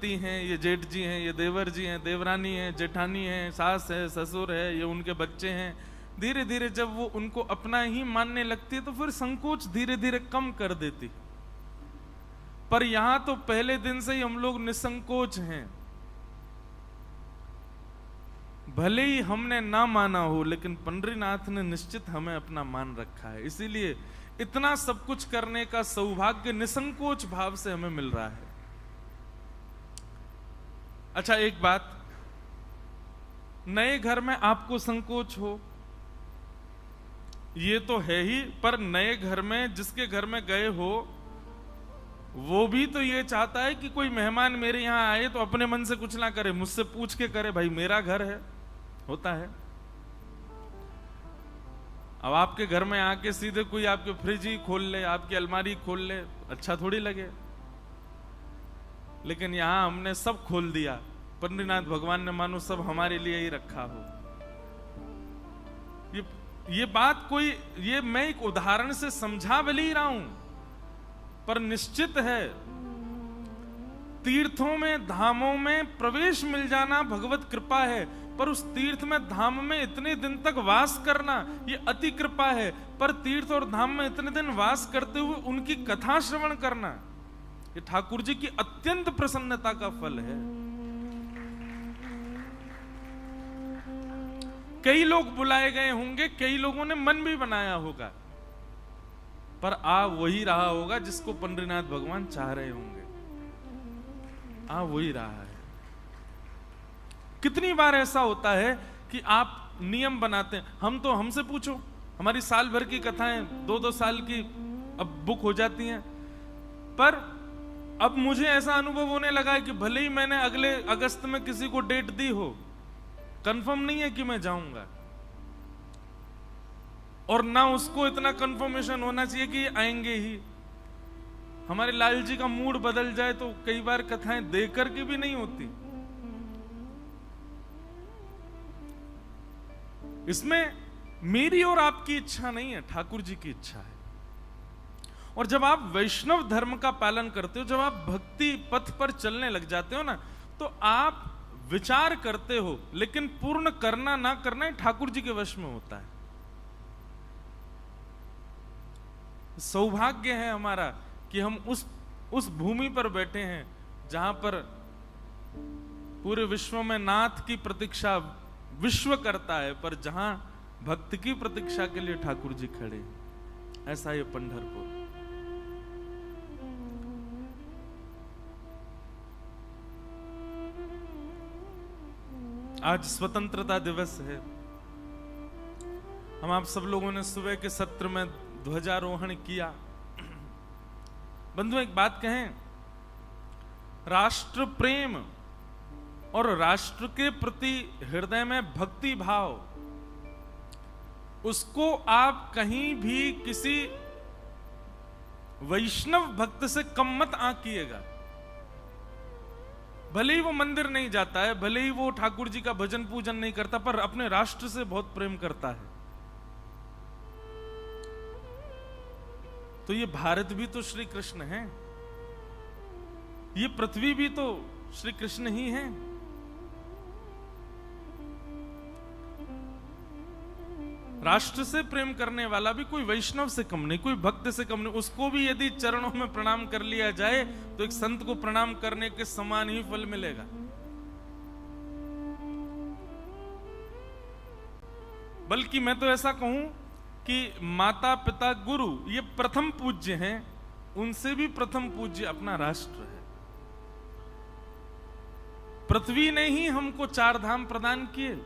पति हैं, ये जेठ जी हैं, ये देवर जी हैं, देवरानी हैं, जेठानी हैं, सास है, ससुर है, ये उनके बच्चे हैं। धीरे धीरे जब वो उनको अपना ही मानने लगती है तो फिर संकोच धीरे धीरे कम कर देती। पर यहां तो पहले दिन से ही हम लोग निसंकोच हैं। भले ही हमने ना माना हो, लेकिन पंडरीनाथ ने निश्चित हमें अपना मान रखा है। इसीलिए इतना सब कुछ करने का सौभाग्य निसंकोच भाव से हमें मिल रहा है। अच्छा, एक बात, नए घर में आपको संकोच हो ये तो है ही, पर नए घर में जिसके घर में गए हो वो भी तो ये चाहता है कि कोई मेहमान मेरे यहां आए तो अपने मन से कुछ ना करे, मुझसे पूछ के करे, भाई मेरा घर है। होता है। अब आपके घर में आके सीधे कोई आपके फ्रिज ही खोल ले, आपकी अलमारी खोल ले, अच्छा थोड़ी लगे। लेकिन यहां हमने सब खोल दिया। पंडरीनाथ भगवान ने मानो सब हमारे लिए ही रखा हो। ये बात कोई, ये मैं एक उदाहरण से समझा भले ही रहा हूं, पर निश्चित है तीर्थों में, धामों में प्रवेश मिल जाना भगवत कृपा है, पर उस तीर्थ में, धाम में इतने दिन तक वास करना ये अति कृपा है। पर तीर्थ और धाम में इतने दिन वास करते हुए उनकी कथा श्रवण करना ये ठाकुर जी की अत्यंत प्रसन्नता का फल है। कई लोग बुलाए गए होंगे, कई लोगों ने मन भी बनाया होगा, पर आ वही रहा होगा जिसको पंडरीनाथ भगवान चाह रहे होंगे। आ वही रहा है। कितनी बार ऐसा होता है कि आप नियम बनाते हैं, हम तो, हमसे पूछो, हमारी साल भर की कथाएं 2-2 साल की अब बुक हो जाती हैं, पर अब मुझे ऐसा अनुभव होने लगा है कि भले ही मैंने अगले अगस्त में किसी को डेट दी हो, कंफर्म नहीं है कि मैं जाऊंगा, और ना उसको इतना कंफर्मेशन होना चाहिए कि आएंगे ही। हमारे लाल जी का मूड बदल जाए तो कई बार कथाएं देकर के भी नहीं होती। इसमें मेरी और आपकी इच्छा नहीं है, ठाकुर जी की इच्छा है। और जब आप वैष्णव धर्म का पालन करते हो, जब आप भक्ति पथ पर चलने लग जाते हो ना, तो आप विचार करते हो, लेकिन पूर्ण करना ना करना ही ठाकुर जी के वश में होता है। सौभाग्य है हमारा कि हम उस भूमि पर बैठे हैं जहां पर पूरे विश्व में नाथ की प्रतीक्षा विश्व करता है, पर जहां भक्त की प्रतीक्षा के लिए ठाकुर जी खड़े हैं। ऐसा ये पंढरपुर। आज स्वतंत्रता दिवस है। हम आप सब लोगों ने सुबह के सत्र में ध्वजारोहण किया। बंधु, एक बात कहें, राष्ट्र प्रेम और राष्ट्र के प्रति हृदय में भक्ति भाव, उसको आप कहीं भी किसी वैष्णव भक्त से कम मत आंकिएगा। भले ही वो मंदिर नहीं जाता है, भले ही वो ठाकुर जी का भजन पूजन नहीं करता, पर अपने राष्ट्र से बहुत प्रेम करता है। तो ये भारत भी तो श्री कृष्ण है, ये पृथ्वी भी तो श्री कृष्ण ही है। राष्ट्र से प्रेम करने वाला भी कोई वैष्णव से कम नहीं, कोई भक्त से कम नहीं। उसको भी यदि चरणों में प्रणाम कर लिया जाए तो एक संत को प्रणाम करने के समान ही फल मिलेगा। बल्कि मैं तो ऐसा कहूं कि माता पिता गुरु ये प्रथम पूज्य हैं, उनसे भी प्रथम पूज्य अपना राष्ट्र है। पृथ्वी ने ही हमको 4 धाम प्रदान किए,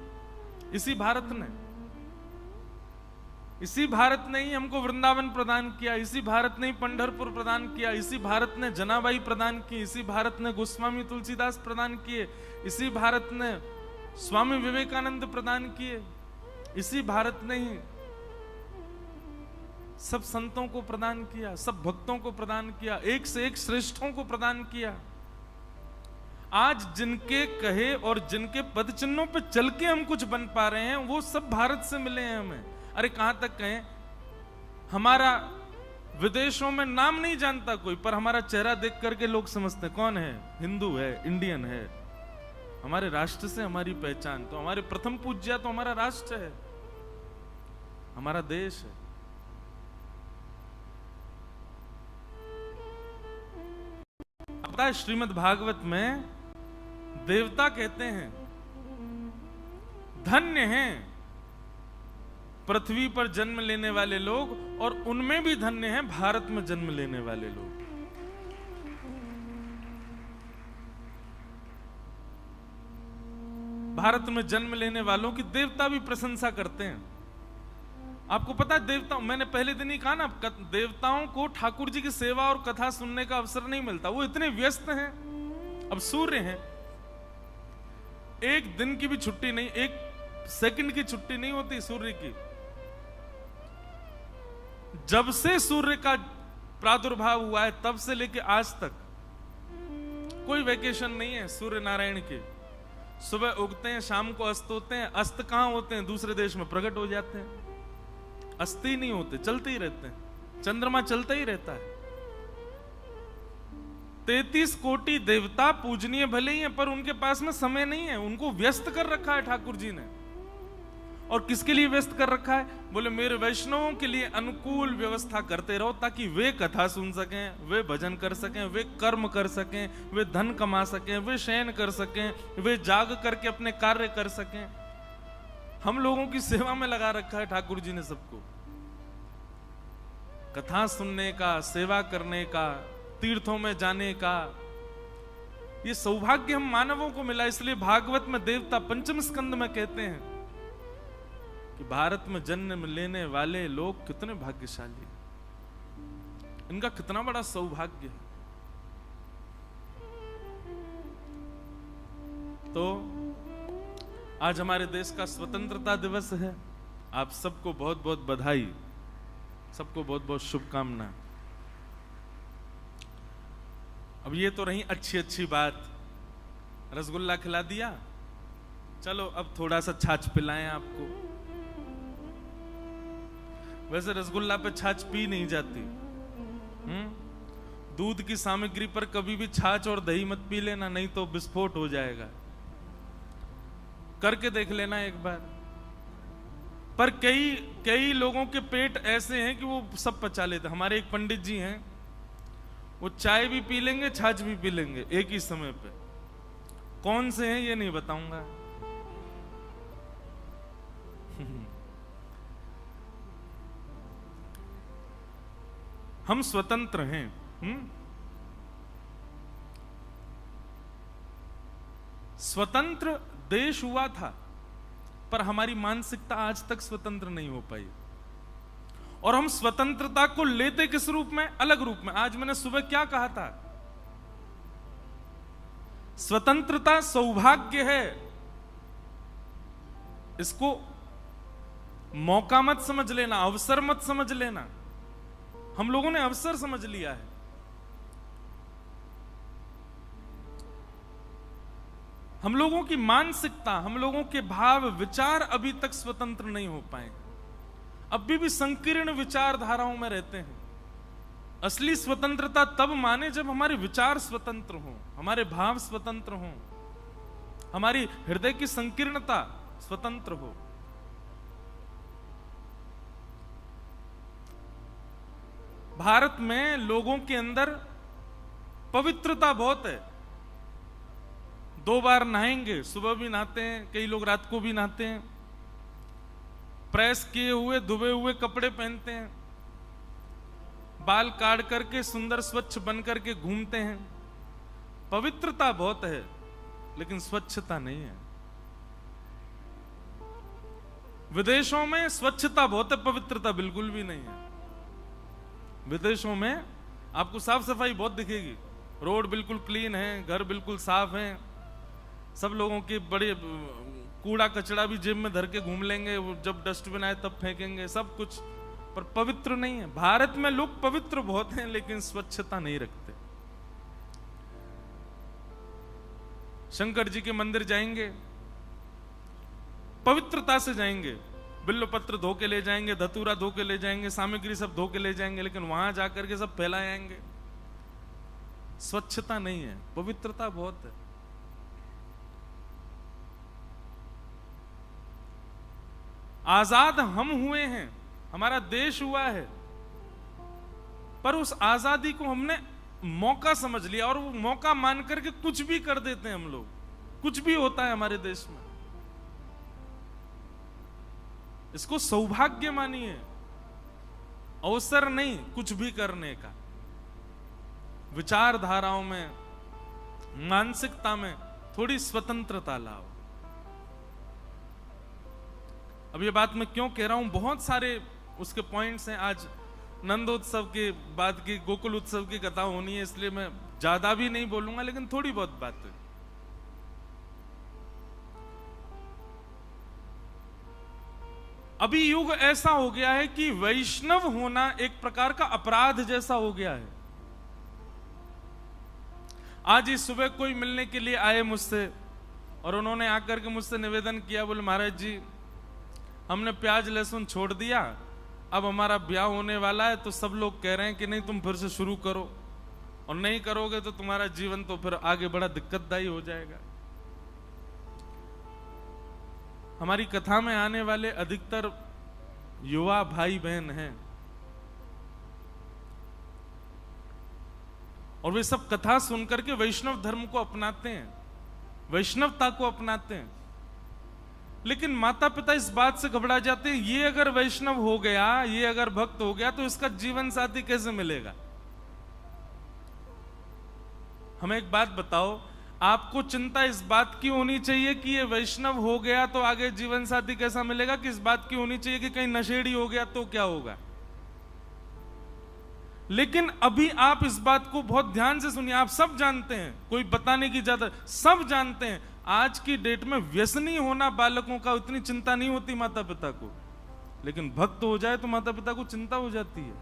इसी भारत ने। इसी भारत ने ही हमको वृंदावन प्रदान किया, इसी भारत ने ही पंढरपुर प्रदान किया, इसी भारत ने जनाबाई प्रदान की, इसी भारत ने गोस्वामी तुलसीदास प्रदान किए, इसी भारत ने स्वामी विवेकानंद प्रदान किए, इसी भारत ने ही सब संतों को प्रदान किया, सब भक्तों को प्रदान किया, एक से एक श्रेष्ठों को प्रदान किया। आज जिनके कहे और जिनके पद चिन्हों पे चल के हम कुछ बन पा रहे हैं, वो सब भारत से मिले हैं हमें। अरे कहां तक कहें, हमारा विदेशों में नाम नहीं जानता कोई, पर हमारा चेहरा देख करके लोग समझते कौन है, हिंदू है, इंडियन है। हमारे राष्ट्र से हमारी पहचान, तो हमारे प्रथम पूज्य तो हमारा राष्ट्र है, हमारा देश है। पता है श्रीमद् भागवत में देवता कहते हैं धन्य हैं पृथ्वी पर जन्म लेने वाले लोग, और उनमें भी धन्य हैं भारत में जन्म लेने वाले लोग। भारत में जन्म लेने वालों की देवता भी प्रशंसा करते हैं। आपको पता है देवता, मैंने पहले दिन ही कहा ना, देवताओं को ठाकुर जी की सेवा और कथा सुनने का अवसर नहीं मिलता, वो इतने व्यस्त हैं। अब सूर्य हैं, एक दिन की भी छुट्टी नहीं, एक सेकंड की छुट्टी नहीं होती सूर्य की। जब से सूर्य का प्रादुर्भाव हुआ है तब से लेके आज तक कोई वैकेशन नहीं है सूर्य नारायण के। सुबह उगते हैं, शाम को अस्त होते हैं। अस्त कहां होते हैं? दूसरे देश में प्रकट हो जाते हैं। अस्त ही नहीं होते, चलते ही रहते हैं। चंद्रमा चलता ही रहता है। 33 कोटि देवता पूजनीय भले ही हैं, पर उनके पास में समय नहीं है। उनको व्यस्त कर रखा है ठाकुर जी ने। और किसके लिए व्यस्त कर रखा है? बोले मेरे वैष्णवों के लिए अनुकूल व्यवस्था करते रहो, ताकि वे कथा सुन सकें, वे भजन कर सकें, वे कर्म कर सकें, वे धन कमा सकें, वे शयन कर सकें, वे जाग करके अपने कार्य कर सकें। हम लोगों की सेवा में लगा रखा है ठाकुर जी ने सबको। कथा सुनने का, सेवा करने का, तीर्थों में जाने का, ये सौभाग्य हम मानवों को मिला। इसलिए भागवत में देवता पंचम स्कंद में कहते हैं कि भारत में जन्म लेने वाले लोग कितने भाग्यशाली हैं, इनका कितना बड़ा सौभाग्य है। तो आज हमारे देश का स्वतंत्रता दिवस है। आप सबको बहुत बहुत बधाई, सबको बहुत बहुत शुभकामनाएं। अब ये तो रही अच्छी अच्छी बात, रसगुल्ला खिला दिया, चलो अब थोड़ा सा छाछ पिलाएं आपको। वैसे रसगुल्ला पे छाछ पी नहीं जाती। दूध की सामग्री पर कभी भी छाछ और दही मत पी लेना, नहीं तो विस्फोट हो जाएगा। करके देख लेना एक बार। पर कई लोगों के पेट ऐसे हैं कि वो सब पचा लेते। हमारे एक पंडित जी हैं, वो चाय भी पी लेंगे, छाछ भी पी लेंगे एक ही समय पे। कौन से हैं ये नहीं बताऊंगा। हम स्वतंत्र हैं। स्वतंत्र देश हुआ था, पर हमारी मानसिकता आज तक स्वतंत्र नहीं हो पाई। और हम स्वतंत्रता को लेते किस रूप में? अलग रूप में। आज मैंने सुबह क्या कहा था? स्वतंत्रता सौभाग्य है, इसको मौका मत समझ लेना, अवसर मत समझ लेना। हम लोगों ने अवसर समझ लिया है। हम लोगों की मानसिकता, हम लोगों के भाव विचार अभी तक स्वतंत्र नहीं हो पाए। अभी भी संकीर्ण विचारधाराओं में रहते हैं। असली स्वतंत्रता तब माने जब हमारे विचार स्वतंत्र हों, हमारे भाव स्वतंत्र हों, हमारी हृदय की संकीर्णता स्वतंत्र हो। भारत में लोगों के अंदर पवित्रता बहुत है। 2 बार नहाएंगे, सुबह भी नहाते हैं, कई लोग रात को भी नहाते हैं। प्रेस किए हुए धुबे हुए कपड़े पहनते हैं, बाल काट करके सुंदर स्वच्छ बन करके घूमते हैं। पवित्रता बहुत है, लेकिन स्वच्छता नहीं है। विदेशों में स्वच्छता बहुत है, पवित्रता बिल्कुल भी नहीं है। विदेशों में आपको साफ सफाई बहुत दिखेगी, रोड बिल्कुल क्लीन है, घर बिल्कुल साफ है, सब लोगों के बड़े कूड़ा कचरा भी जेब में धर के घूम लेंगे, जब डस्टबिन आए तब फेंकेंगे, सब कुछ, पर पवित्र नहीं है। भारत में लोग पवित्र बहुत हैं, लेकिन स्वच्छता नहीं रखते। शंकर जी के मंदिर जाएंगे, पवित्रता से जाएंगे, बिल्व पत्र धो के ले जाएंगे, धतूरा धो के ले जाएंगे, सामग्री सब धो के ले जाएंगे, लेकिन वहां जाकर के सब फैलाए आएंगे। स्वच्छता नहीं है, पवित्रता बहुत है। आजाद हम हुए हैं, हमारा देश हुआ है, पर उस आजादी को हमने मौका समझ लिया और वो मौका मान करके कुछ भी कर देते हैं हम लोग। कुछ भी होता है हमारे देश में, इसको सौभाग्य मानिए, अवसर नहीं कुछ भी करने का। विचारधाराओं में, मानसिकता में थोड़ी स्वतंत्रता लाओ। अब ये बात मैं क्यों कह रहा हूं, बहुत सारे उसके पॉइंट्स हैं। आज नंदोत्सव के बाद की गोकुल उत्सव की कथा होनी है, इसलिए मैं ज्यादा भी नहीं बोलूंगा, लेकिन थोड़ी बहुत बातें। अभी युग ऐसा हो गया है कि वैष्णव होना एक प्रकार का अपराध जैसा हो गया है। आज ही सुबह कोई मिलने के लिए आए मुझसे और उन्होंने आकर के मुझसे निवेदन किया, बोले महाराज जी हमने प्याज लहसुन छोड़ दिया, अब हमारा ब्याह होने वाला है, तो सब लोग कह रहे हैं कि नहीं तुम फिर से शुरू करो, और नहीं करोगे तो तुम्हारा जीवन तो फिर आगे बड़ा दिक्कतदायी हो जाएगा। हमारी कथा में आने वाले अधिकतर युवा भाई बहन हैं, और वे सब कथा सुनकर के वैष्णव धर्म को अपनाते हैं, वैष्णवता को अपनाते हैं। लेकिन माता पिता इस बात से घबरा जाते हैं, ये अगर वैष्णव हो गया, ये अगर भक्त हो गया, तो इसका जीवन साथी कैसे मिलेगा। हमें एक बात बताओ, आपको चिंता इस बात की होनी चाहिए कि ये वैष्णव हो गया तो आगे जीवन साथी कैसा मिलेगा, कि इस बात की होनी चाहिए कि कहीं नशेड़ी हो गया तो क्या होगा। लेकिन अभी आप इस बात को बहुत ध्यान से सुनिए। आप सब जानते हैं, कोई बताने की ज्यादा, सब जानते हैं आज की डेट में व्यसनी होना बालकों का उतनी चिंता नहीं होती माता पिता को, लेकिन भक्त हो जाए तो माता पिता को चिंता हो जाती है।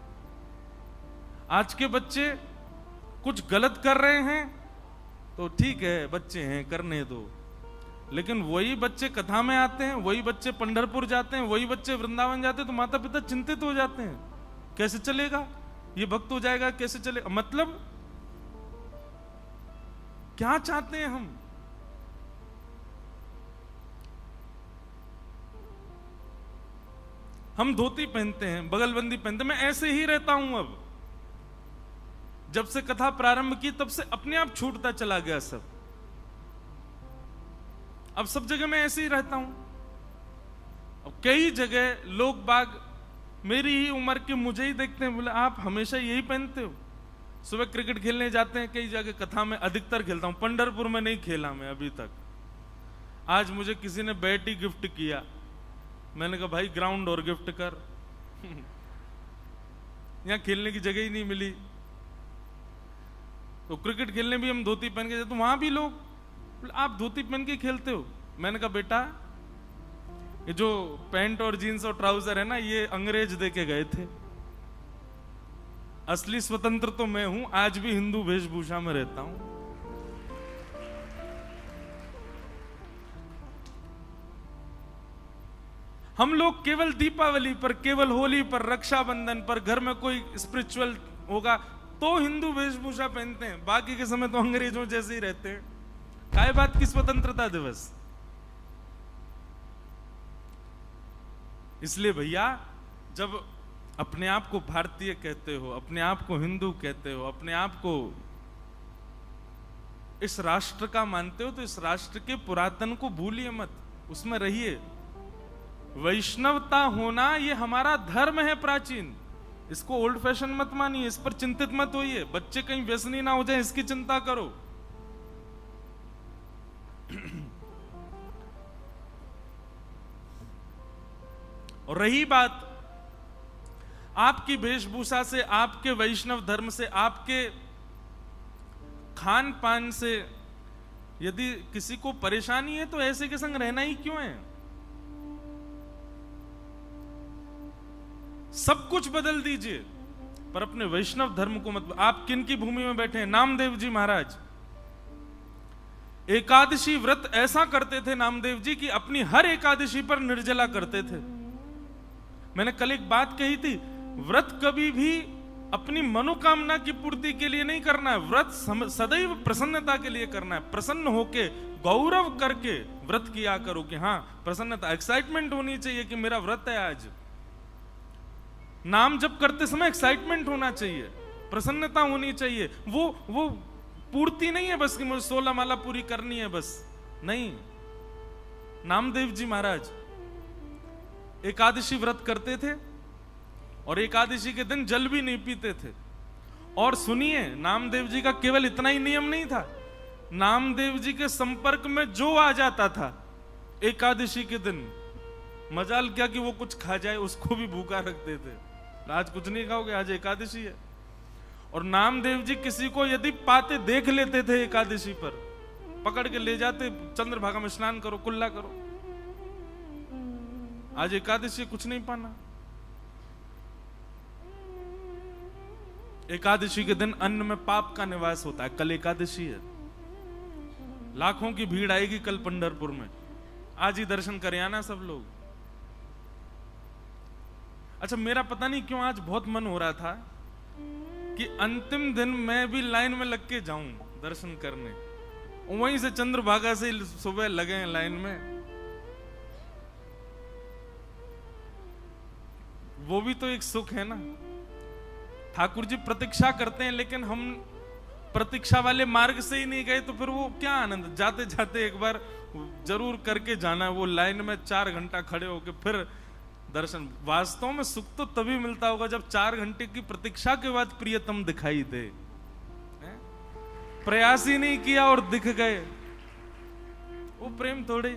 आज के बच्चे कुछ गलत कर रहे हैं तो ठीक है, बच्चे हैं करने दो, लेकिन वही बच्चे कथा में आते हैं, वही बच्चे पंढरपुर जाते हैं, वही बच्चे वृंदावन जाते हैं, तो माता पिता चिंतित हो जाते हैं, कैसे चलेगा ये भक्त हो जाएगा, कैसे चलेगा। मतलब क्या चाहते हैं हम। हम धोती पहनते हैं, बगलबंदी पहनते हैं, मैं ऐसे ही रहता हूं। अब जब से कथा प्रारंभ की तब से अपने आप छूटता चला गया सब। अब सब जगह मैं ऐसे ही रहता हूं। अब कई जगह लोग बाग मेरी ही उम्र के मुझे ही देखते हैं, बोले आप हमेशा यही पहनते हो। सुबह क्रिकेट खेलने जाते हैं, कई जगह कथा में अधिकतर खेलता हूं, पंढरपुर में नहीं खेला मैं अभी तक। आज मुझे किसी ने बैट ही गिफ्ट किया, मैंने कहा भाई ग्राउंड और गिफ्ट कर यहां खेलने की जगह ही नहीं मिली। तो क्रिकेट खेलने भी हम धोती पहन के जाते, तो वहां भी लोग आप धोती पहन के खेलते हो। मैंने कहा बेटा ये जो पैंट और जीन्स और ट्राउजर है ना, ये अंग्रेज दे के गए थे, असली स्वतंत्र तो मैं हूं, आज भी हिंदू वेशभूषा में रहता हूं। हम लोग केवल दीपावली पर, केवल होली पर, रक्षाबंधन पर, घर में कोई स्पिरिचुअल होगा तो हिंदू वेशभूषा पहनते हैं, बाकी के समय तो अंग्रेजों जैसे ही रहते हैं। काय बात की स्वतंत्रता दिवस। इसलिए भैया जब अपने आप को भारतीय कहते हो, अपने आप को हिंदू कहते हो, अपने आप को इस राष्ट्र का मानते हो, तो इस राष्ट्र के पुरातन को भूलिए मत, उसमें रहिए। वैष्णवता होना ये हमारा धर्म है प्राचीन, इसको ओल्ड फैशन मत मानिए, इस पर चिंतित मत होइए। बच्चे कहीं व्यसनी ना हो जाए इसकी चिंता करो। और रही बात आपकी वेशभूषा से, आपके वैष्णव धर्म से, आपके खान पान से यदि किसी को परेशानी है तो ऐसे के संग रहना ही क्यों है। सब कुछ बदल दीजिए पर अपने वैष्णव धर्म को मत। आप किन की भूमि में बैठे हैं? नामदेव जी महाराज एकादशी व्रत ऐसा करते थे नामदेव जी कि अपनी हर एकादशी पर निर्जला करते थे। मैंने कल एक बात कही थी, व्रत कभी भी अपनी मनोकामना की पूर्ति के लिए नहीं करना है, व्रत सदैव प्रसन्नता के लिए करना है। प्रसन्न होके गौरव करके व्रत किया करो कि हाँ प्रसन्नता, एक्साइटमेंट होनी चाहिए कि मेरा व्रत है आज। नाम जप करते समय एक्साइटमेंट होना चाहिए, प्रसन्नता होनी चाहिए। वो पूर्ति नहीं है बस कि मुझे 16 माला पूरी करनी है बस, नहीं। नामदेव जी महाराज एकादशी व्रत करते थे और एकादशी के दिन जल भी नहीं पीते थे। और सुनिए, नामदेव जी का केवल इतना ही नियम नहीं था, नामदेव जी के संपर्क में जो आ जाता था एकादशी के दिन, मजाल क्या कि वो कुछ खा जाए, उसको भी भूखा रखते थे। आज कुछ नहीं खाओगे, आज एकादशी है। और नामदेव जी किसी को यदि पाते देख लेते थे एकादशी पर, पकड़ के ले जाते, चंद्रभागा में स्नान करो, कुल्ला करो। आज एकादशी कुछ नहीं पाना। एकादशी के दिन अन्न में पाप का निवास होता है। कल एकादशी है, लाखों की भीड़ आएगी कल पंढरपुर में, आज ही दर्शन कर आना सब लोग। अच्छा, मेरा पता नहीं क्यों आज बहुत मन हो रहा था कि अंतिम दिन मैं भी लाइन में लग के जाऊं दर्शन करने। वहीं से चंद्रभागा से सुबह लगे हैं लाइन में। वो भी तो एक सुख है ना। ठाकुर जी प्रतीक्षा करते हैं, लेकिन हम प्रतीक्षा वाले मार्ग से ही नहीं गए तो फिर वो क्या आनंद। जाते जाते एक बार जरूर करके जाना, वो लाइन में 4 घंटा खड़े होके फिर दर्शन। वास्तव में सुख तो तभी मिलता होगा जब 4 घंटे की प्रतीक्षा के बाद प्रियतम दिखाई दे। प्रयास ही नहीं किया और दिख गए, वो प्रेम थोड़े।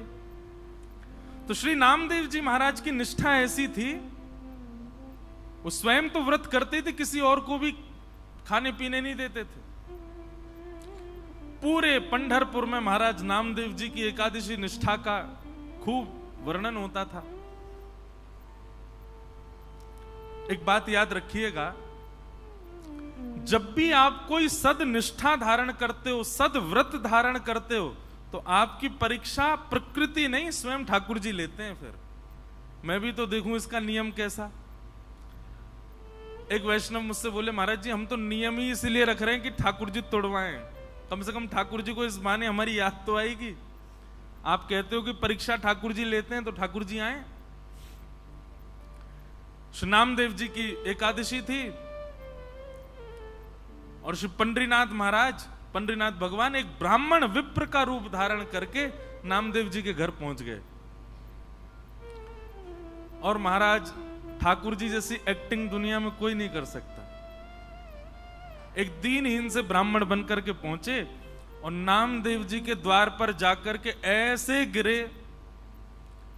तो श्री नामदेव जी महाराज की निष्ठा ऐसी थी, वो स्वयं तो व्रत करते थे, किसी और को भी खाने पीने नहीं देते थे। पूरे पंढरपुर में महाराज नामदेव जी की एकादशी निष्ठा का खूब वर्णन होता था। एक बात याद रखिएगा, जब भी आप कोई सद निष्ठा धारण करते हो, सद व्रत धारण करते हो, तो आपकी परीक्षा प्रकृति नहीं स्वयं ठाकुर जी लेते हैं। फिर मैं भी तो देखूं इसका नियम कैसा। एक वैष्णव मुझसे बोले, महाराज जी हम तो नियम ही इसलिए रख रहे हैं कि ठाकुर जी तोड़वाएं, कम से कम ठाकुर जी को इस बहाने हमारी याद तो आएगी। आप कहते हो कि परीक्षा ठाकुर जी लेते हैं, तो ठाकुर जी आए। श्री नामदेव जी की एकादशी थी और श्री पंडरीनाथ महाराज, पंडरीनाथ भगवान एक ब्राह्मण विप्र का रूप धारण करके नामदेव जी के घर पहुंच गए। और महाराज ठाकुर जी जैसी एक्टिंग दुनिया में कोई नहीं कर सकता। एक दीनहीन से ब्राह्मण बनकर के पहुंचे और नामदेव जी के द्वार पर जाकर के ऐसे गिरे।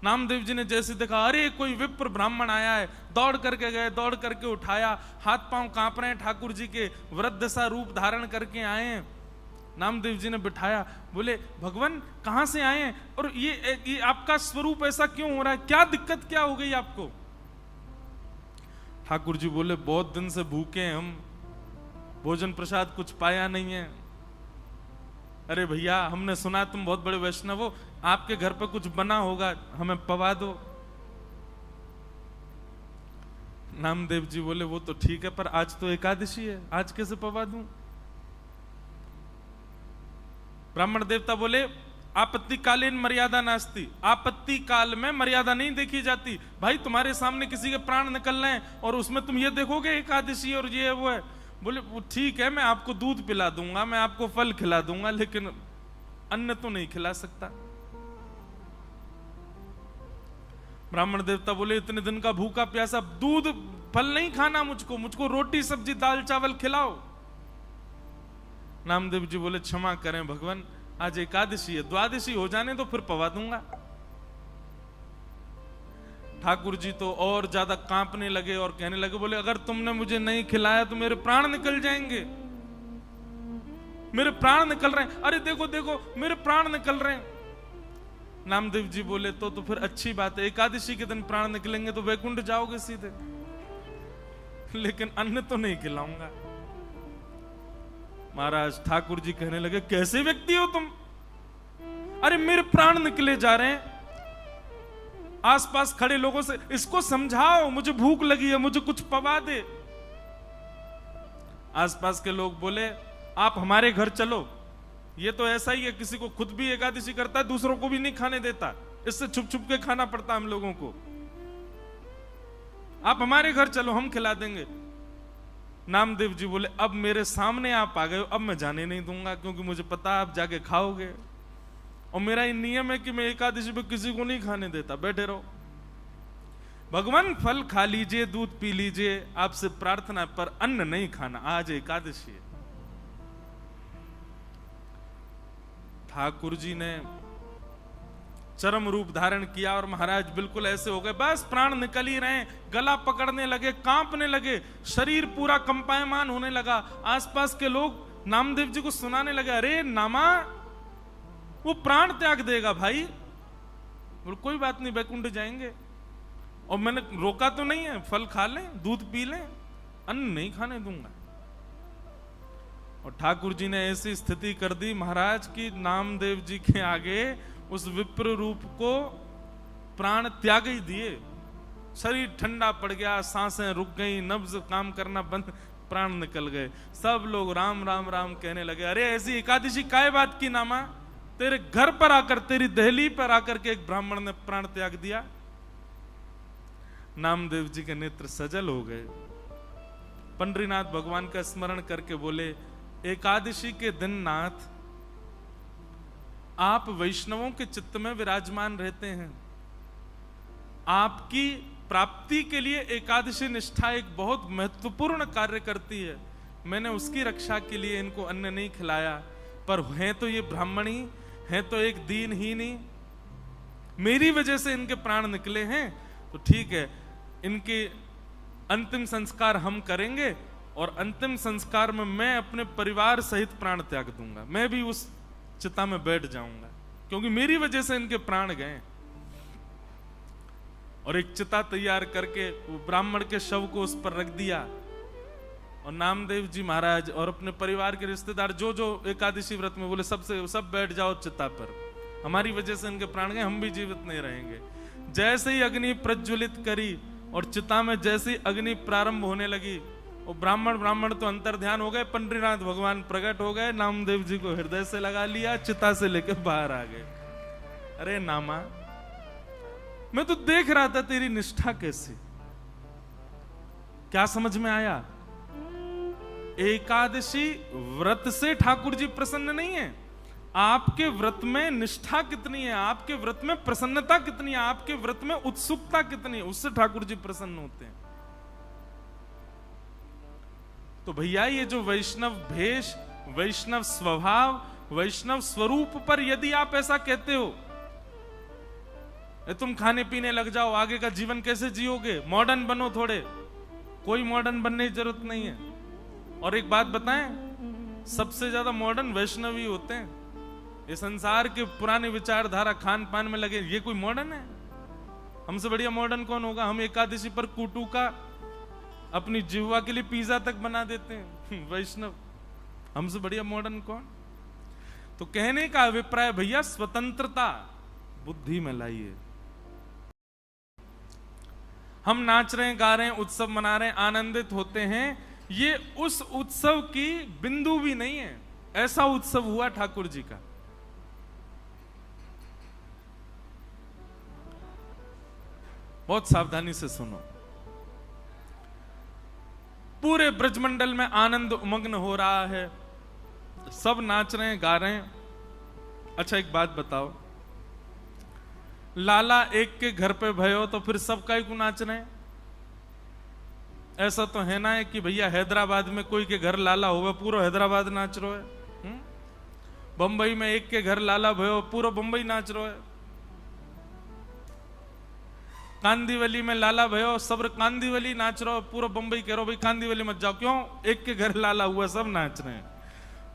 नामदेव जी ने जैसे देखा, अरे कोई विप्र ब्राह्मण आया है, दौड़ करके गए, दौड़ करके उठाया, हाथ पांव कांप रहे हैं, ठाकुर जी के वृद्ध सा रूप धारण करके आए हैं। नामदेव जी ने बिठाया, बोले भगवान कहां से आए हैं और ये आपका स्वरूप ऐसा क्यों हो रहा है, क्या दिक्कत क्या हो गई आपको। ठाकुर जी बोले, बहुत दिन से भूखे हैं हम, भोजन प्रसाद कुछ पाया नहीं है। अरे भैया हमने सुना तुम बहुत बड़े वैष्णव हो, आपके घर पर कुछ बना होगा, हमें पवा दो। नामदेव जी बोले, वो तो ठीक है पर आज तो एकादशी है, आज कैसे पवा दूं। ब्राह्मण देवता बोले, आपत्ति कालीन मर्यादा नास्ती, आपत्ति काल में मर्यादा नहीं देखी जाती। भाई तुम्हारे सामने किसी के प्राण निकल रहे हैं और उसमें तुम ये देखोगे एकादशी और ये वो है। बोले वो ठीक है, मैं आपको दूध पिला दूंगा, मैं आपको फल खिला दूंगा, लेकिन अन्न तो नहीं खिला सकता। ब्राह्मण देवता बोले, इतने दिन का भूखा प्यासा, दूध फल नहीं खाना मुझको रोटी सब्जी दाल चावल खिलाओ। नामदेव जी बोले, क्षमा करें भगवान, आज एकादशी है, द्वादशी हो जाने तो फिर पवा दूंगा। ठाकुर जी तो और ज्यादा कांपने लगे और कहने लगे, बोले अगर तुमने मुझे नहीं खिलाया तो मेरे प्राण निकल जाएंगे, मेरे प्राण निकल रहे हैं, अरे देखो देखो मेरे प्राण निकल रहे हैं। नामदेव जी बोले, तो फिर अच्छी बात है, एकादशी के दिन प्राण निकलेंगे तो वैकुंठ जाओगे सीधे, लेकिन अन्न तो नहीं खिलाऊंगा। महाराज ठाकुर जी कहने लगे, कैसे व्यक्ति हो तुम, अरे मेरे प्राण निकले जा रहे हैं, आसपास खड़े लोगों से, इसको समझाओ मुझे भूख लगी है, मुझे कुछ पवा दे। आसपास के लोग बोले आप हमारे घर चलो, ये तो ऐसा ही है, किसी को खुद भी एकादशी करता है, दूसरों को भी नहीं खाने देता, इससे छुप छुप के खाना पड़ता हम लोगों को। आप हमारे घर चलो, हम खिला देंगे। नामदेव जी बोले अब मेरे सामने आप आ गए हो, अब मैं जाने नहीं दूंगा, क्योंकि मुझे पता आप जाके खाओगे, और मेरा ये नियम है कि मैं एकादशी पे किसी को नहीं खाने देता, बैठे रहो। भगवान फल खा लीजिए, दूध पी लीजिए, आपसे प्रार्थना, पर अन्न नहीं खाना, आज एकादशी है। ठाकुर जी ने चरम रूप धारण किया और महाराज बिल्कुल ऐसे हो गए, बस प्राण निकल ही रहे, गला पकड़ने लगे, कांपने लगे, शरीर पूरा कंपायमान होने लगा। आसपास के लोग नामदेव जी को सुनाने लगे, अरे नामा वो प्राण त्याग देगा भाई। बोल कोई बात नहीं, बैकुंठ जाएंगे, और मैंने रोका तो नहीं है, फल खा लें, दूध पी लें, अन्न नहीं खाने दूंगा। और ठाकुर जी ने ऐसी स्थिति कर दी महाराज की नामदेव जी के आगे उस विप्र रूप को प्राण त्याग ही दिए। शरीर ठंडा पड़ गया, सांसें रुक गई, नब्ज काम करना बंद, प्राण निकल गए। सब लोग राम राम राम कहने लगे, अरे ऐसी एकादशी काय बात की नामा, तेरे घर पर आकर, तेरी दहली पर आकर के एक ब्राह्मण ने प्राण त्याग दिया। नामदेव जी के नेत्र सजल हो गए, पंडरीनाथ भगवान का स्मरण करके बोले, एकादशी के दिन नाथ आप वैष्णवों के चित्त में विराजमान रहते हैं, आपकी प्राप्ति के लिए एकादशी निष्ठा एक बहुत महत्वपूर्ण कार्य करती है। मैंने उसकी रक्षा के लिए इनको अन्न नहीं खिलाया, पर हैं तो ये ब्राह्मणी, हैं तो एक दीनहीनी, मेरी वजह से इनके प्राण निकले हैं, तो ठीक है, इनके अंतिम संस्कार हम करेंगे, और अंतिम संस्कार में मैं अपने परिवार सहित प्राण त्याग दूंगा, मैं भी उस चिता में बैठ जाऊंगा, क्योंकि मेरी वजह से इनके प्राण गए। और एक चिता तैयार करके वो ब्राह्मण के शव को उस पर रख दिया, और नामदेव जी महाराज और अपने परिवार के रिश्तेदार जो जो एकादशी व्रत में, बोले सब बैठ जाओ चिता पर, हमारी वजह से इनके प्राण गए, हम भी जीवित नहीं रहेंगे। जैसे ही अग्नि प्रज्वलित करी और चिता में जैसे ही अग्नि प्रारंभ होने लगी, और ब्राह्मण तो अंतर ध्यान हो गए, पंडरीनाथ भगवान प्रकट हो गए, नामदेव जी को हृदय से लगा लिया, चिता से लेकर बाहर आ गए। अरे नामा, मैं तो देख रहा था तेरी निष्ठा कैसी, क्या समझ में आया? एकादशी व्रत से ठाकुर जी प्रसन्न नहीं है, आपके व्रत में निष्ठा कितनी है, आपके व्रत में प्रसन्नता कितनी है, आपके व्रत में उत्सुकता कितनी है, उससे ठाकुर जी प्रसन्न होते हैं। तो भैया ये जो वैष्णव भेष, वैष्णव स्वभाव, वैष्णव स्वरूप पर यदि आप ऐसा कहते हो, तुम खाने पीने लग जाओ, आगे का जीवन कैसे जियोगे, मॉडर्न बनो थोड़े, कोई मॉडर्न बनने की जरूरत नहीं है। और एक बात बताएं, सबसे ज्यादा मॉडर्न वैष्णव ही होते हैं। ये संसार के पुराने विचारधारा खान पान में लगे, ये कोई मॉडर्न है? हमसे बढ़िया मॉडर्न कौन होगा? हम एकादशी पर कुटू का अपनी जिह्वा के लिए पिज्जा तक बना देते हैं वैष्णव, हमसे बढ़िया मॉडर्न कौन? तो कहने का अभिप्राय भैया, स्वतंत्रता बुद्धि में लाइए। हम नाच रहे हैं, गा रहे हैं, उत्सव मना रहे हैं, आनंदित होते हैं, ये उस उत्सव की बिंदु भी नहीं है। ऐसा उत्सव हुआ ठाकुर जी का। बहुत सावधानी से सुनो। पूरे ब्रजमंडल में आनंद उमग्न हो रहा है, सब नाच रहे हैं, गा रहे हैं। अच्छा एक बात बताओ, लाला एक के घर पे भयो तो फिर सब काहे को नाच रहे हैं? ऐसा तो है ना है कि भैया हैदराबाद में कोई के घर लाला होगा, पूरा हैदराबाद नाच रहा है। बंबई में एक के घर लाला भयो, पूरा बंबई नाच रहा है। कांदीवली में लाला भयो, सब कांदीवली नाच रहा हो, पूरा बंबई कह रहा हो भाई कांदीवली मत जाओ, क्यों? एक के घर लाला हुआ, सब नाच रहे हैं।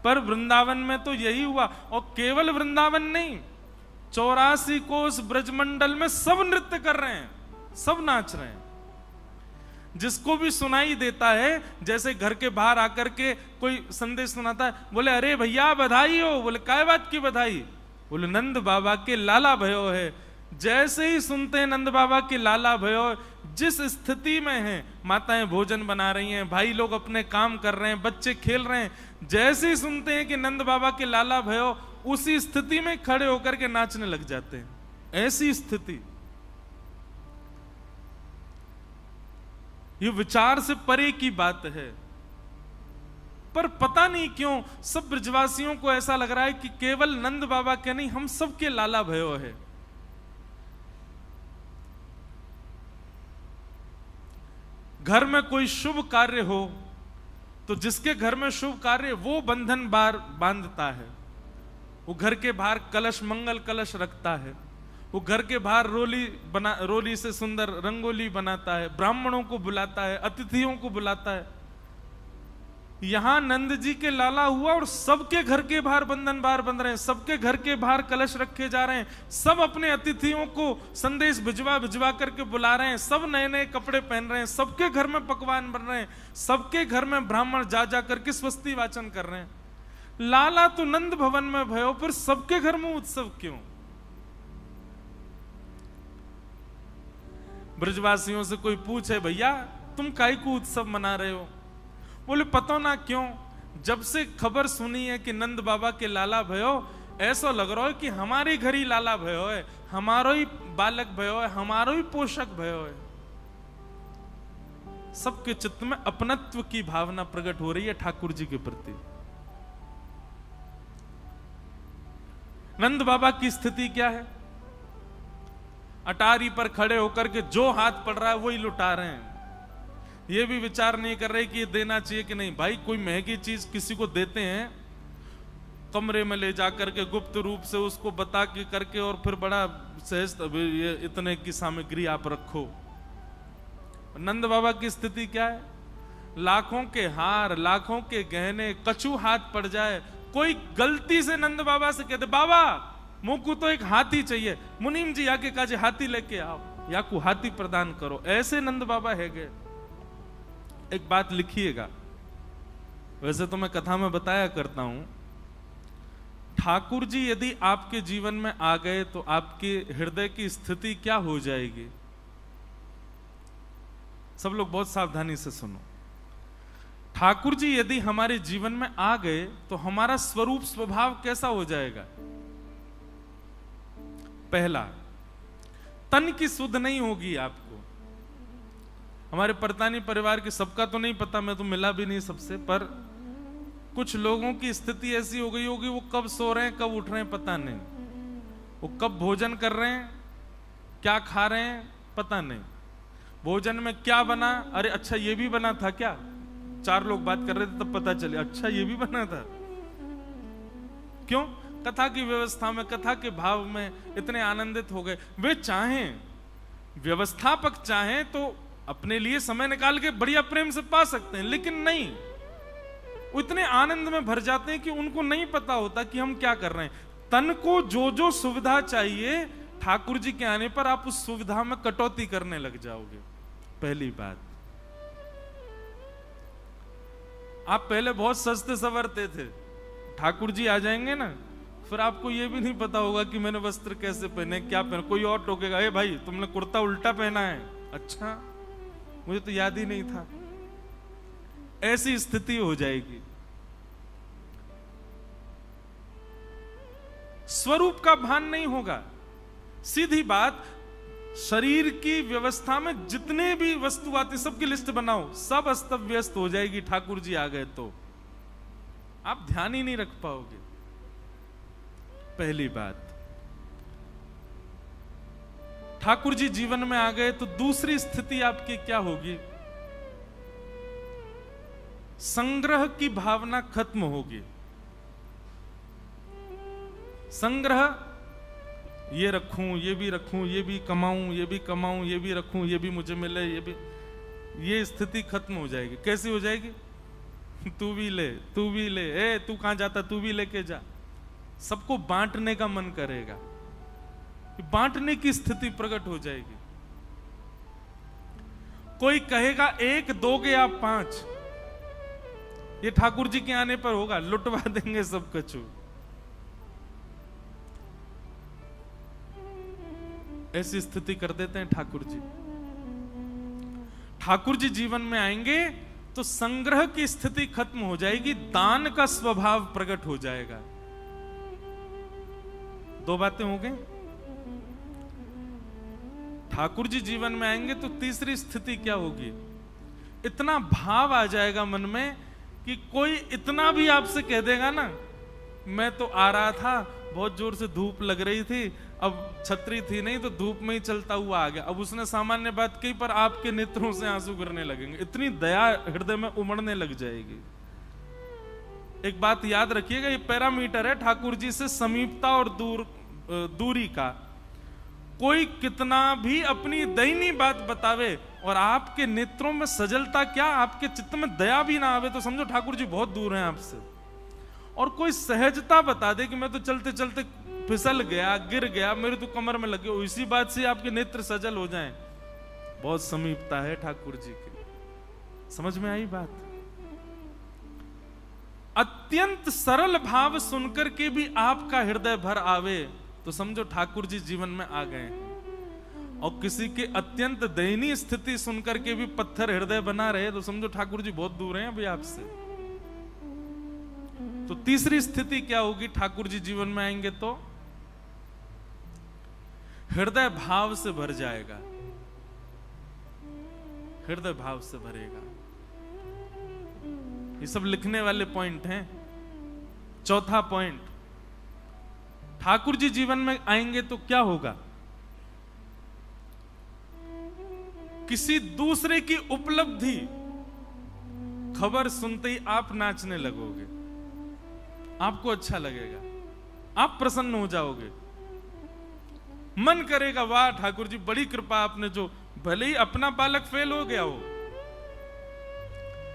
पर वृंदावन में तो यही हुआ, और केवल वृंदावन नहीं, 84 कोस ब्रजमंडल में सब नृत्य कर रहे हैं, सब नाच रहे हैं। जिसको भी सुनाई देता है, जैसे घर के बाहर आकर के कोई संदेश सुनाता है, बोले अरे भैया बधाई हो। बोले काय बात की बधाई? बोले नंद बाबा के लाला भयो है, जैसे ही सुनते हैं नंद बाबा के लाला भयो, जिस स्थिति में हैं, माताएं भोजन बना रही हैं, भाई लोग अपने काम कर रहे हैं, बच्चे खेल रहे हैं, जैसे ही सुनते हैं कि नंद बाबा के लाला भयो, उसी स्थिति में खड़े होकर के नाचने लग जाते हैं। ऐसी स्थिति, ये विचार से परे की बात है। पर पता नहीं क्यों सब ब्रजवासियों को ऐसा लग रहा है कि केवल नंद बाबा के नहीं, हम सबके लाला भयो है। घर में कोई शुभ कार्य हो तो जिसके घर में शुभ कार्य, वो बंधन बार बांधता है, वो घर के बाहर कलश, मंगल कलश रखता है, वो घर के बाहर रोली से सुंदर रंगोली बनाता है, ब्राह्मणों को बुलाता है, अतिथियों को बुलाता है। यहां नंद जी के लाला हुआ और सबके घर के बाहर बंधन बार बंध रहे हैं, सबके घर के बाहर कलश रखे जा रहे हैं, सब अपने अतिथियों को संदेश भिजवा करके बुला रहे हैं, सब नए नए कपड़े पहन रहे हैं, सबके घर में पकवान बन रहे हैं, सबके घर में ब्राह्मण जा करके स्वस्ति वाचन कर रहे हैं। लाला तो नंद भवन में भयो, फिर सबके घर में उत्सव क्यों? ब्रजवासियों से कोई पूछे, भैया तुम काहे को उत्सव मना रहे हो? बोले पता ना क्यों, जब से खबर सुनी है कि नंद बाबा के लाला भयो, ऐसा लग रहा है कि हमारे घर ही लाला भयो है, हमारो ही बालक भयो है, हमारो ही पोषक भयो है। सबके चित्त में अपनत्व की भावना प्रकट हो रही है ठाकुर जी के प्रति। नंद बाबा की स्थिति क्या है? अटारी पर खड़े होकर के जो हाथ पड़ रहा है वही लुटा रहे हैं। ये भी विचार नहीं कर रहे कि ये देना चाहिए कि नहीं। भाई कोई महंगी चीज किसी को देते हैं, कमरे में ले जाकर के गुप्त रूप से उसको बता के करके, और फिर बड़ा सहज, ये इतने की सामग्री आप रखो। नंद बाबा की स्थिति क्या है? लाखों के हार, लाखों के गहने, कछु हाथ पड़ जाए, कोई गलती से नंद बाबा से कहते, बाबा मुझको तो एक हाथी चाहिए, मुनीम जी आके काजे हाथी लेके आओ, या को हाथी प्रदान करो। ऐसे नंद बाबा है गए। एक बात लिखिएगा, वैसे तो मैं कथा में बताया करता हूं, ठाकुर जी यदि आपके जीवन में आ गए तो आपके हृदय की स्थिति क्या हो जाएगी? सब लोग बहुत सावधानी से सुनो। ठाकुर जी यदि हमारे जीवन में आ गए तो हमारा स्वरूप, स्वभाव कैसा हो जाएगा? पहला, तन की सुध नहीं होगी आपको। हमारे परतानी परिवार के सबका तो नहीं पता, मैं तो मिला भी नहीं सबसे, पर कुछ लोगों की स्थिति ऐसी हो गई होगी, वो कब सो रहे हैं कब उठ रहे हैं पता नहीं, वो कब भोजन कर रहे हैं, क्या खा रहे हैं पता नहीं, भोजन में क्या बना, अरे अच्छा ये भी बना था क्या, 4 लोग बात कर रहे थे तब पता चले अच्छा ये भी बना था। क्यों? कथा की व्यवस्था में, कथा के भाव में इतने आनंदित हो गए। वे चाहें, व्यवस्थापक चाहें तो अपने लिए समय निकाल के बढ़िया प्रेम से पा सकते हैं, लेकिन नहीं, वो इतने आनंद में भर जाते हैं कि उनको नहीं पता होता कि हम क्या कर रहे हैं। तन को जो जो सुविधा चाहिए, ठाकुर जी के आने पर आप उस सुविधा में कटौती करने लग जाओगे। पहली बात, आप पहले बहुत सस्ते संवरते थे, ठाकुर जी आ जाएंगे ना, फिर आपको यह भी नहीं पता होगा कि मैंने वस्त्र कैसे पहने, क्या पहने। कोई और टोकेगा, ए भाई तुमने कुर्ता उल्टा पहना है, अच्छा मुझे तो याद ही नहीं था। ऐसी स्थिति हो जाएगी। स्वरूप का भान नहीं होगा। सीधी बात, शरीर की व्यवस्था में जितने भी वस्तु आती सबकी लिस्ट बनाओ, सब अस्त व्यस्त हो जाएगी। ठाकुर जी आ गए तो आप ध्यान ही नहीं रख पाओगे। पहली बात, ठाकुर जी जीवन में आ गए तो दूसरी स्थिति आपकी क्या होगी? संग्रह की भावना खत्म होगी। संग्रह, ये रखूं, ये भी रखूं, ये भी कमाऊं, ये भी कमाऊं, ये भी रखूं, ये भी मुझे मिले, ये भी, ये स्थिति खत्म हो जाएगी। कैसी हो जाएगी? तू भी ले, तू भी ले, ए तू कहां जाता, तू भी लेके जा। सबको बांटने का मन करेगा, बांटने की स्थिति प्रकट हो जाएगी। कोई कहेगा 1 दोगे आप 5, ये ठाकुर जी के आने पर होगा, लुटवा देंगे सब कछु। ऐसी स्थिति कर देते हैं ठाकुर जी। ठाकुर जी जीवन में आएंगे तो संग्रह की स्थिति खत्म हो जाएगी, दान का स्वभाव प्रकट हो जाएगा। दो बातें हो गई। ठाकुर जी जीवन में आएंगे तो तीसरी स्थिति क्या होगी? इतना भाव आ जाएगा मन में कि कोई इतना भी आपसे कह देगा ना, मैं तो आ रहा था, बहुत जोर से धूप लग रही थी, अब छतरी थी नहीं तो धूप में ही चलता हुआ आ गया। अब उसने सामान्य बात कही पर आपके नेत्रों से आंसू गिरने लगेंगे, इतनी दया हृदय में उमड़ने लग जाएगी। एक बात याद रखिएगा, ये पैरामीटर है ठाकुर जी से समीपता और दूरी का। कोई कितना भी अपनी दयनीय बात बतावे और आपके नेत्रों में सजलता क्या, आपके चित्त में दया भी ना आवे, तो समझो ठाकुर जी बहुत दूर हैं आपसे। और कोई सहजता बता दे कि मैं तो चलते चलते फिसल गया, गिर गया, मेरे तो कमर में लगे, इसी बात से आपके नेत्र सजल हो जाएं, बहुत समीपता है ठाकुर जी की। समझ में आई बात? अत्यंत सरल भाव सुनकर के भी आपका हृदय भर आवे तो समझो ठाकुर जी जीवन में आ गए हैं। और किसी के अत्यंत दयनीय स्थिति सुनकर के भी पत्थर हृदय बना रहे तो समझो ठाकुर जी बहुत दूर हैं अभी आपसे। तो तीसरी स्थिति क्या होगी? ठाकुर जी जीवन में आएंगे तो हृदय भाव से भर जाएगा, हृदय भाव से भरेगा। ये सब लिखने वाले पॉइंट हैं। चौथा पॉइंट, ठाकुर जी जीवन में आएंगे तो क्या होगा? किसी दूसरे की उपलब्धि खबर सुनते ही आप नाचने लगोगे, आपको अच्छा लगेगा, आप प्रसन्न हो जाओगे, मन करेगा वाह ठाकुर जी बड़ी कृपा आपने, जो भले ही अपना बालक फेल हो गया हो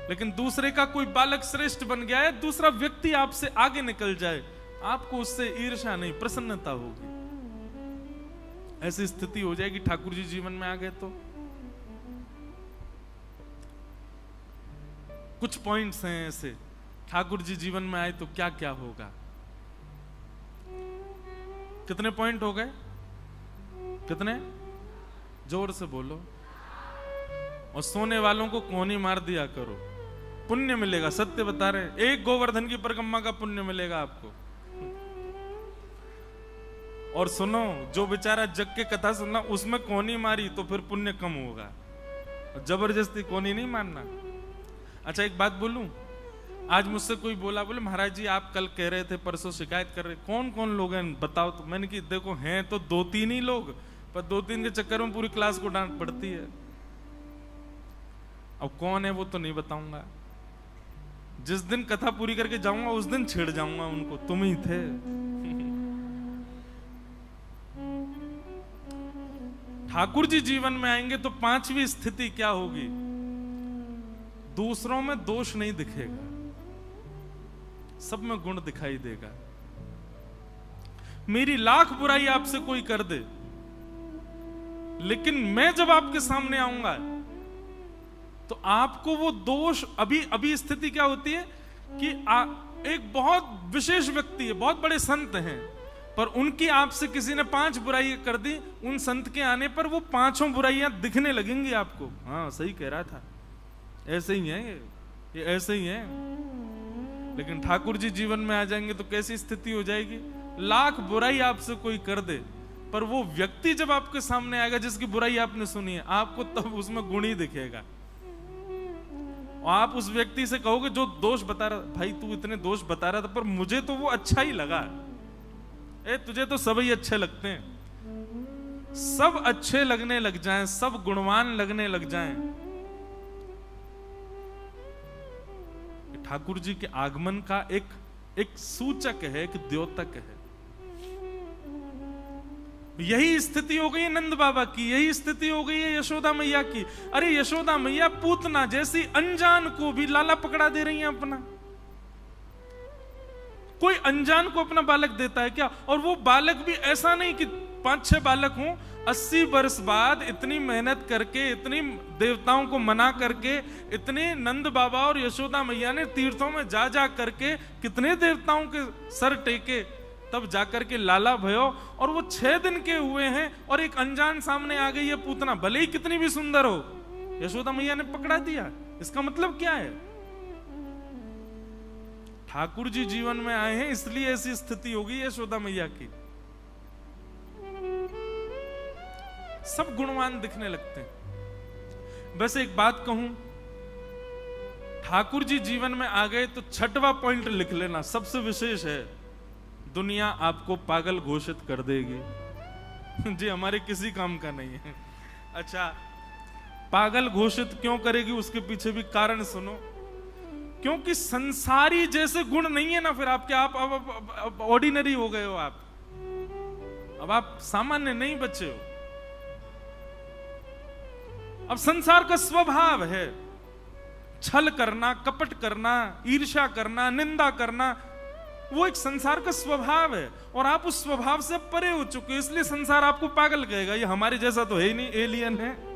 लेकिन दूसरे का कोई बालक श्रेष्ठ बन गया है, दूसरा व्यक्ति आपसे आगे निकल जाए, आपको उससे ईर्ष्या नहीं प्रसन्नता होगी। ऐसी स्थिति हो जाएगी ठाकुर जी जीवन में आ गए तो। कुछ पॉइंट्स हैं ऐसे, ठाकुर जी जीवन में आए तो क्या क्या होगा। कितने पॉइंट हो गए? कितने? जोर से बोलो। और सोने वालों को कोनी मार दिया करो, पुण्य मिलेगा। सत्य बता रहे, एक गोवर्धन की परिक्रमा का पुण्य मिलेगा आपको। और सुनो, जो बेचारा जग के कथा सुनना उसमें कोनी मारी तो फिर पुण्य कम होगा, जबरदस्ती कोनी नहीं मारना। अच्छा एक बात बोलूं, आज मुझसे कोई बोला, बोले महाराज जी आप कल कह रहे थे, परसों शिकायत कर रहे, कौन कौन लोग हैं बताओ तो। मैंने कि देखो हैं तो 2-3 ही लोग, पर 2-3 के चक्कर में पूरी क्लास को डांट पड़ती है। अब कौन है वो तो नहीं बताऊंगा, जिस दिन कथा पूरी करके जाऊंगा उस दिन छेड़ जाऊंगा उनको, तुम ही थे। ठाकुर जी जीवन में आएंगे तो पांचवी स्थिति क्या होगी? दूसरों में दोष नहीं दिखेगा, सब में गुण दिखाई देगा। मेरी लाख बुराई आपसे कोई कर दे, लेकिन मैं जब आपके सामने आऊंगा तो आपको वो दोष, अभी स्थिति क्या होती है कि एक बहुत विशेष व्यक्ति है, बहुत बड़े संत हैं, पर उनकी आपसे किसी ने 5 बुराई कर दी, उन संत के आने पर वो 5 बुराइयां दिखने लगेंगी आपको। हाँ सही कह रहा था, ऐसे ही है ये ऐसे ही है। लेकिन ठाकुर जी जीवन में आ जाएंगे तो कैसी स्थिति हो जाएगी? लाख बुराई आपसे कोई कर दे, पर वो व्यक्ति जब आपके सामने आएगा जिसकी बुराई आपने सुनी है, आपको तब उसमें गुण ही दिखेगा। और आप उस व्यक्ति से कहोगे जो दोष बता रहा, भाई तू इतने दोष बता रहा था पर मुझे तो वो अच्छा ही लगा। तुझे तो सब ही अच्छे लगते हैं। सब अच्छे लगने लग जाएं, सब गुणवान लगने लग जाएं। ठाकुर जी के आगमन का एक सूचक है, एक द्योतक है। यही स्थिति हो गई है नंद बाबा की, यही स्थिति हो गई है यशोदा मैया की। अरे यशोदा मैया पूतना जैसी अनजान को भी लाला पकड़ा दे रही हैं अपना। कोई अनजान को अपना बालक देता है क्या? और वो बालक भी ऐसा नहीं कि 5-6 बालक हों, 80 वर्ष बाद इतनी मेहनत करके, इतनी देवताओं को मना करके, इतने नंद बाबा और यशोदा मैया ने तीर्थों में जा जा करके कितने देवताओं के सर टेके, तब जाकर के लाला भयो, और वो 6 दिन के हुए हैं और एक अनजान सामने आ गई है पूतना, भले ही कितनी भी सुंदर हो, यशोदा मैया ने पकड़ा दिया। इसका मतलब क्या है? ठाकुर जी जीवन में आए हैं इसलिए ऐसी स्थिति होगी यशोदा मैया की। सब गुणवान दिखने लगते हैं। बस एक बात कहूं, ठाकुर जी जीवन में आ गए तो 6वां पॉइंट लिख लेना, सबसे विशेष है, दुनिया आपको पागल घोषित कर देगी। जी हमारे किसी काम का नहीं है। अच्छा, पागल घोषित क्यों करेगी उसके पीछे भी कारण सुनो। क्योंकि संसारी जैसे गुण नहीं है ना फिर आपके, आप अब ऑर्डिनरी हो गए हो, अब आप सामान्य नहीं बचे हो। अब संसार का स्वभाव है छल करना, कपट करना, ईर्ष्या करना, निंदा करना, वो एक संसार का स्वभाव है और आप उस स्वभाव से परे हो चुके हो, इसलिए संसार आपको पागल कहेगा। ये हमारे जैसा तो है ही नहीं, एलियन है।